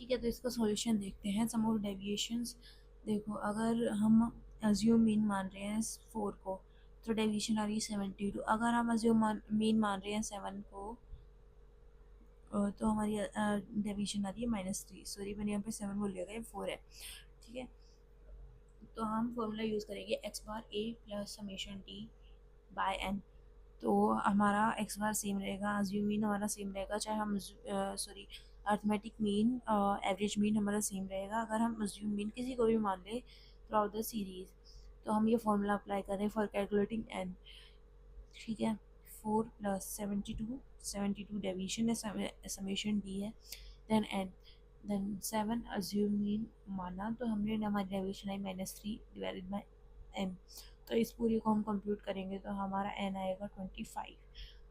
ठीक है, तो इसका सॉल्यूशन देखते हैं। सम ऑफ डेविएशंस, देखो अगर हम अज्यूम मीन मान रहे हैं 4 को, तो डेविएशन आ रही है 72। अगर हम अज्यूम मीन मान रहे हैं 7 को, तो हमारी डेविएशन आ रही है -3। सॉरी, मैंने यहाँ पे 7 बोल लिया, 4 है। ठीक है, तो हम फॉर्मूला यूज़ करेंगे X bar A plus summation T by N. तो हमारा एक्स बार सेम रहेगा, अज्यूम मीन हमारा सेम रहेगा, चाहे हम sorry arithmetic mean average mean हमारा सेम रहेगा। अगर हम अज्यूम मीन किसी को भी मान ले थ्रू आउट द सीरीज, तो हम ये फॉर्मूला अप्लाई करें फॉर कैलकुलेटिंग एन। ठीक है, 4 प्लस 72 डेविएशन है, समेशन डी है, then N, then 7 assume mean माना, तो हमने हमारी deviation I -3 divided by N. तो इस पूरी को हम कंप्यूट करेंगे तो हमारा एन आएगा 25।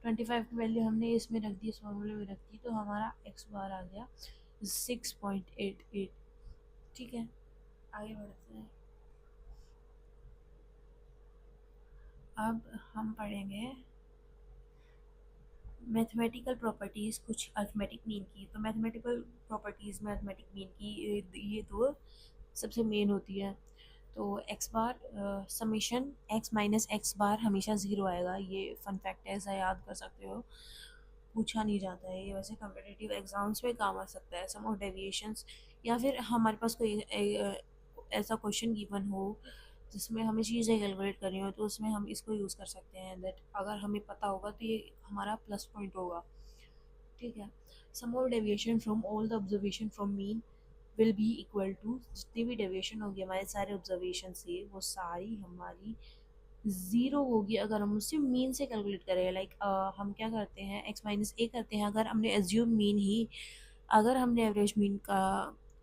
25 की वैल्यू हमने इसमें रख दी, इस फॉर्मूले में रख दी, तो हमारा एक्स बार आ गया 6.88। ठीक है, आगे बढ़ते हैं। अब हम पढ़ेंगे मैथमेटिकल प्रॉपर्टीज़ कुछ अर्थमेटिक मीन की। तो मैथमेटिकल प्रॉपर्टीज़ में अर्थमेटिक मीन की ये दो सबसे मेन होती है। तो एक्स बार समेशन एक्स माइनस एक्स बार हमेशा ज़ीरो आएगा, ये फन फैक्ट है, ऐसा याद कर सकते हो, पूछा नहीं जाता है ये, वैसे कम्पिटिटिव एग्जाम्स में काम आ सकता है। सम ऑफ डेविएशंस, या फिर हमारे पास कोई ऐसा क्वेश्चन गिवन हो जिसमें हमें चीज़ें कैलकुलेट करनी हो, तो उसमें हम इसको यूज़ कर सकते हैं। दैट अगर हमें पता होगा तो ये हमारा प्लस पॉइंट होगा। ठीक है, sum of deviation from all the observation from mean will be equal to, जितनी भी डेविएशन होगी हमारे सारे ऑब्जर्वेशन से, वो सारी हमारी ज़ीरो होगी अगर हम उससे मीन से कैलकुलेट करें। लाइक हम क्या करते हैं, एक्स माइनस ए करते हैं, अगर हमने एज्यूम मीन ही, अगर हमने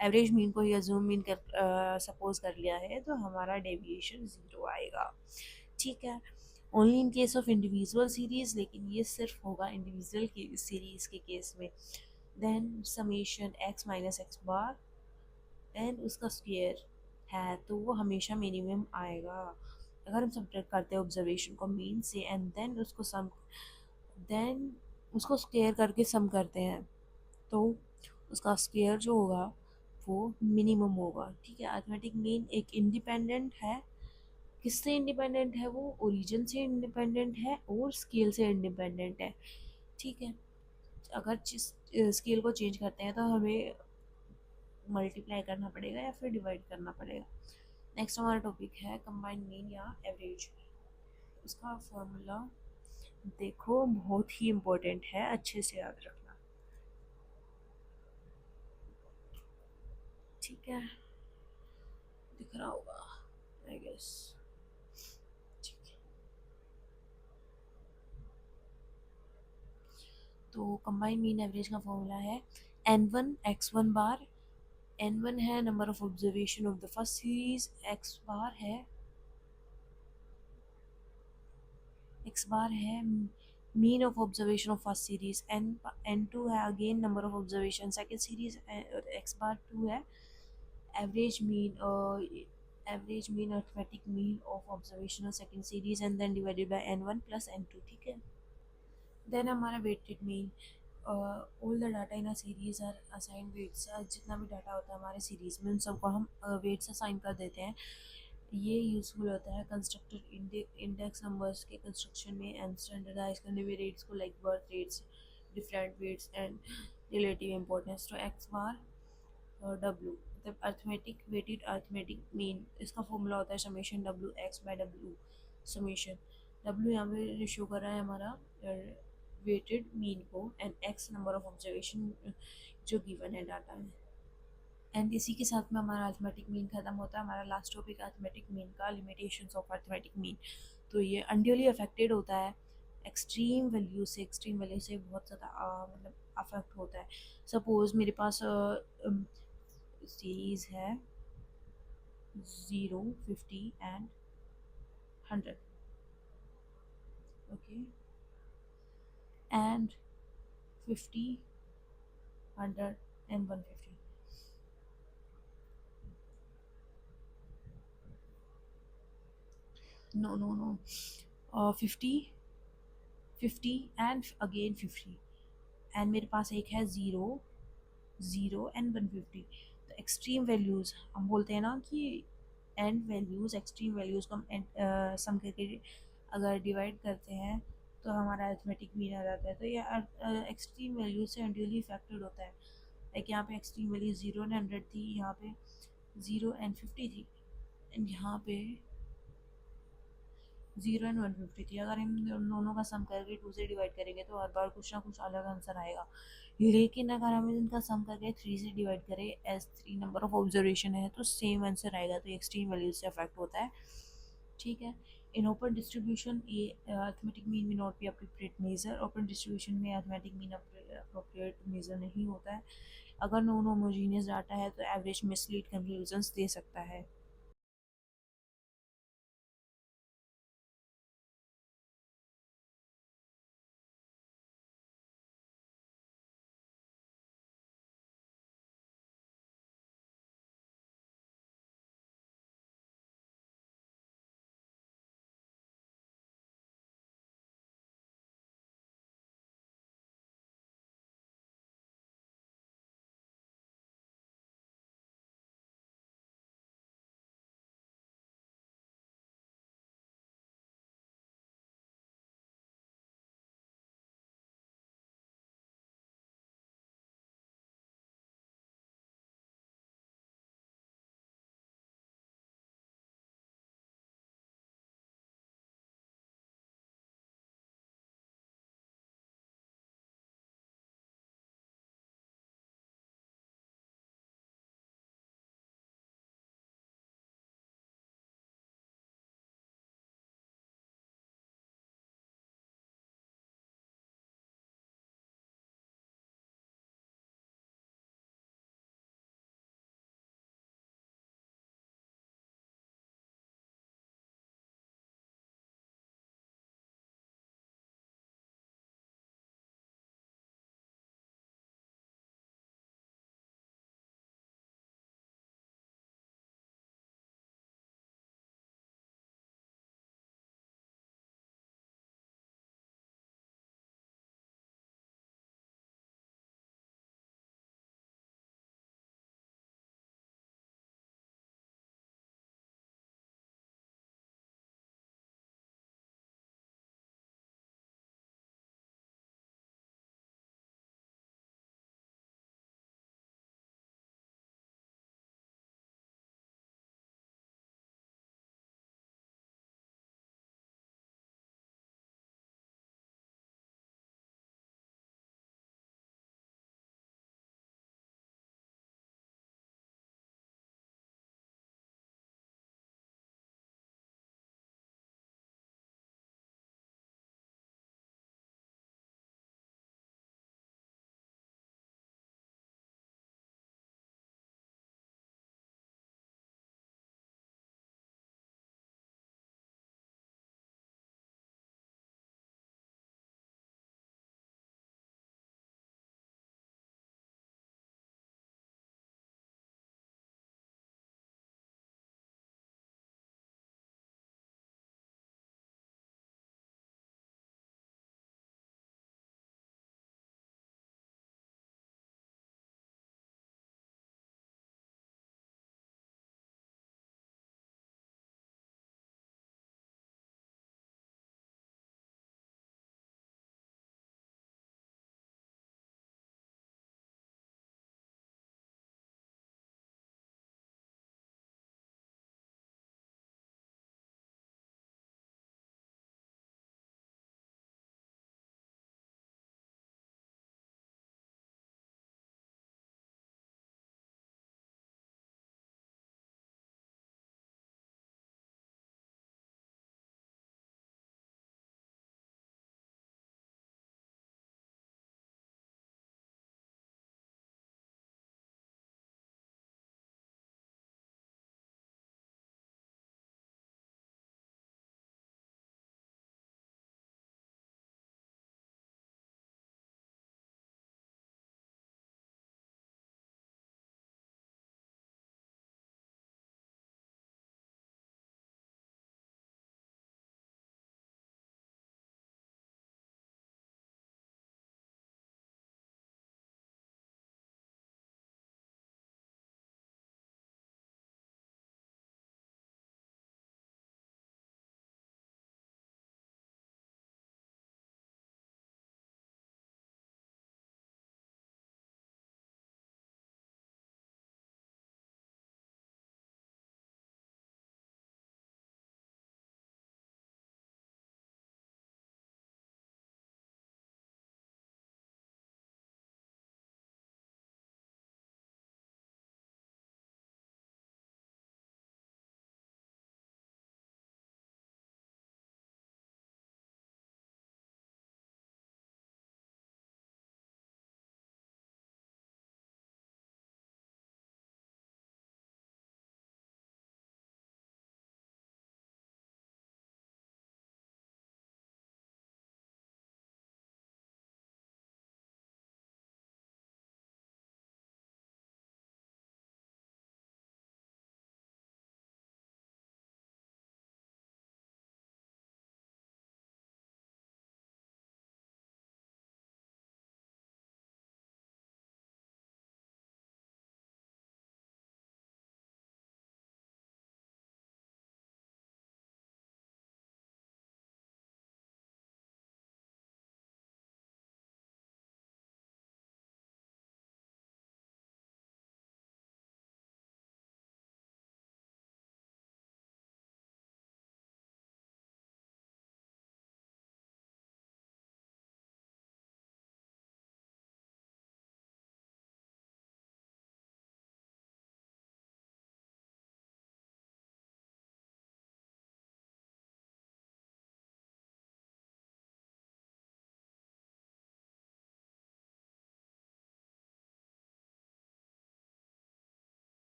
एवरेज मीन को ही एज्यूम मीन कर सपोज कर लिया है, तो हमारा डेविएशन ज़ीरो आएगा। ठीक है, only in case of individual series, लेकिन ये सिर्फ होगा इंडिविजुअल की सीरीज़ के केस में। Then summation X minus X bar, then उसका स्क्वायर है, तो वो हमेशा मिनिमम आएगा। अगर हम सब्ट्रैक्ट करते हैं ऑब्जर्वेशन को मीन से, एंड देन उसको स्क्वायर करके सम करते हैं, तो उसका स्क्वायर जो होगा वो मिनिमम होगा। ठीक है, अर्थमेटिक मीन एक इंडिपेंडेंट है। किससे इंडिपेंडेंट है? वो ओरिजिन से इंडिपेंडेंट है और स्केल से इंडिपेंडेंट है। ठीक है, अगर स्केल को चेंज करते हैं तो हमें मल्टीप्लाई करना पड़ेगा या फिर डिवाइड करना पड़ेगा। नेक्स्ट हमारा टॉपिक है कंबाइंड मीन या एवरेज। उसका फॉर्मूला देखो, बहुत ही इम्पोर्टेंट है, अच्छे से याद रखना। ठीक है, दिख रहा होगा आई गेस। ठीक है, तो कंबाइंड मीन एवरेज का फॉर्मूला है n1 x1 बार। n1 है number of observation of the first series, x bar है mean of observation of first series, n2 है again number of observation second series, और x bar 2 है average mean arithmetic mean of observation of second series, and then divided by n1 plus n2। ठीक है, then हमारा weighted mean, all the data in a series are assign weights. जितना भी data होता है हमारे series में, उन सबको हम वेट्स असाइन कर देते हैं। ये यूज़फुल होता है कंस्ट्रक्टेड इंडेक्स नंबर्स के कंस्ट्रक्शन में, एंड स्टैंडर्डाइज करने में रेट्स को, like birth rates, different weights and relative importance. तो एक्स बार और डब्ल्यू, मतलब अर्थमेटिक वेटेड अर्थमेटिक मीन, इसका फॉर्मूला होता है summation W X by W. Summation W यहाँ पे शो कर रहा है हमारा वेटेड मीन को, and X number of observation जो गिवन है डाटा में। एंड इसी के साथ में हमारा अर्थमेटिक मीन खत्म होता है। हमारा लास्ट टॉपिक अर्थमेटिक मीन का, लिमिटेशंस ऑफ अर्थमेटिक मीन। तो ये अनड्यूली अफेक्टेड होता है एक्सट्रीम वैल्यू से, बहुत ज़्यादा मतलब अफेक्ट होता है। सपोज मेरे पास सीरीज़ है 0, 50 and 100, okay, and 50, 100 and 150। No no no, 50, 50 and again 50, and मेरे पास एक है 0, 0 एंड 150। तो एक्सट्रीम वैल्यूज़ हम बोलते हैं ना कि एंड वैल्यूज़, एक्सट्रीम वैल्यूज़ को हम सम करके अगर डिवाइड करते हैं तो हमारा अरिथमेटिक मीन आ जाता है। तो ये एक्सट्रीम वैल्यूज से अनड्यूली इफेक्टेड होता है। लाइक यहाँ पे एक्सट्रीम वैल्यू 0 एंड 100 थी, यहाँ पे 0 एंड 50 थी, एंड यहाँ पे 0 एंड 150 थी। अगर हम उन दोनों का सम करके 2 से डिवाइड करेंगे तो हर बार कुछ ना कुछ अलग आंसर आएगा। लेकिन अगर हम इनका सम करके 3 से डिवाइड करें, एज 3 नंबर ऑफ ऑब्जर्वेशन है, तो सेम आंसर आएगा। तो एक्सट्रीम वैल्यू से अफेक्ट होता है। ठीक है। इन ओपन डिस्ट्रीब्यूशन ये arithmetic mean may not be appropriate measure. Open distribution में अर्थमेटिक मीन अप्रोप्रिएट मेजर नहीं होता है। अगर नॉन होमोजीनियस डाटा है तो एवरेज मिसलीड कंक्लूजन्स दे सकता है।